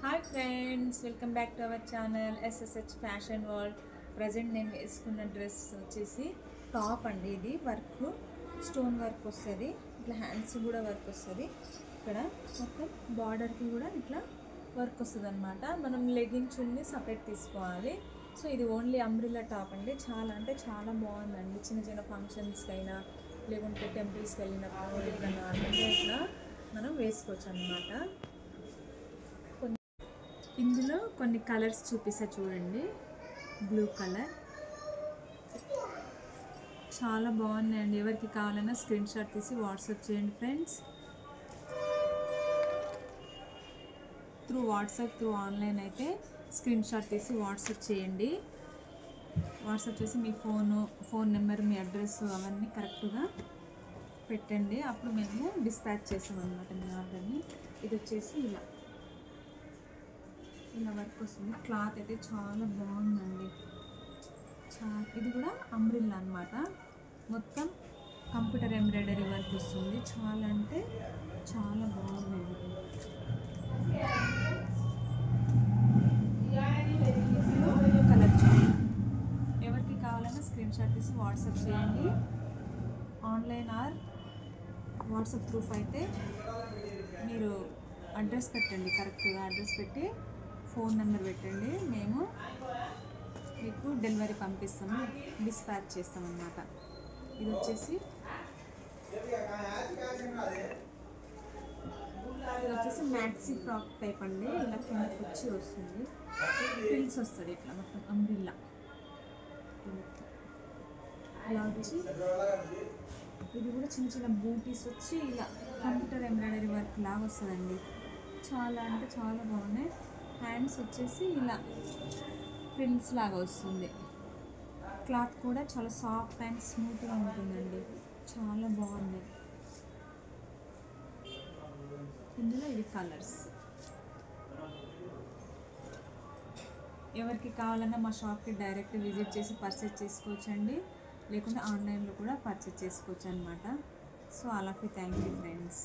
Hi friends, welcome back to our channel SSH fashion world. Present నేను వేసుకున్న dress వచ్చేసి top అండి. ఇది వర్క్, స్టోన్ వర్క్ వస్తుంది. ఇట్లా హ్యాండ్స్ కూడా వర్క్ వస్తుంది. ఇక్కడ మొత్తం బార్డర్కి కూడా ఇట్లా వర్క్ వస్తుంది అనమాట. మనం లెగ్గింగ్ చున్నీ సపరేట్ తీసుకోవాలి. సో ఇది ఓన్లీ అంబ్రిల్లా టాప్ అండి. చాలా అంటే చాలా బాగుందండి. చిన్న చిన్న ఫంక్షన్స్కి అయినా లేకుంటే టెంపుల్స్కి వెళ్ళినప్పుడు ఇట్లా నార్మల్గా ఇట్లా మనం వేసుకోవచ్చు అనమాట. ఇందులో కొన్ని కలర్స్ చూపిస్తా చూడండి. బ్లూ కలర్ చాలా బాగున్నాయండి. ఎవరికి కావాలన్నా స్క్రీన్ షాట్ తీసి వాట్సాప్ చేయండి friends. Through WhatsApp, through online అయితే స్క్రీన్ షాట్ తీసి వాట్సాప్ చేయండి. వాట్సాప్ చేసి మీ ఫోన్ నెంబర్, మీ అడ్రస్ అవన్నీ కరెక్ట్గా పెట్టండి. అప్పుడు మేము డిస్పాచ్ చేస్తాం అనమాట మీ ఆర్డర్ని. ఇది వచ్చేసి ఇలా వర్క్ వస్తుంది. క్లాత్ అయితే చాలా బాగుందండి. ఇది కూడా అంబ్రిల్లా అనమాట. మొత్తం కంప్యూటర్ ఎంబ్రాయిడరీ వర్క్ వస్తుంది. చాలా అంటే చాలా బాగుందండి. కలర్ ఎవరికి కావాలన్నా స్క్రీన్ షాట్ తీసి వాట్సాప్ చేయండి. ఆన్లైన్ ఆర్ వాట్సాప్ ప్రూఫ్ అయితే మీరు అడ్రస్ పెట్టండి. కరెక్ట్గా అడ్రస్ పెట్టి ఫోన్ నెంబర్ పెట్టండి. మేము మీకు డెలివరీ పంపిస్తాము, డిస్పాచ్ చేస్తామన్నమాట. ఇది వచ్చేసి మ్యాక్సీ ఫ్రాక్ టైప్ అండి. ఇలా కిందకి వచ్చి వస్తుంది, ప్రిల్స్ వస్తుంది ఇట్లా మొత్తం అంబ్రిల్లా. ఇలా వచ్చి ఇది కూడా చిన్న చిన్న బూటీస్ వచ్చి ఇలా కంప్యూటర్ ఎంబ్రాయిడరీ వర్క్ లాగా వస్తుందండి. చాలా అంటే చాలా బాగున్నాయి. హ్యాండ్స్ వచ్చేసి ఇలా ప్రిల్స్ లాగా వస్తుంది. క్లాత్ కూడా చాలా సాఫ్ట్ అండ్ స్మూత్గా ఉంటుందండి. చాలా బాగుంది. ఇందులో ఇవి కలర్స్. ఎవరికి కావాలన్నా మా షాప్కి డైరెక్ట్ విజిట్ చేసి పర్చేజ్ చేసుకోవచ్చండి. లేకుంటే ఆన్లైన్లో కూడా పర్చేజ్ చేసుకోవచ్చు అనమాట. So all of you thank you friends.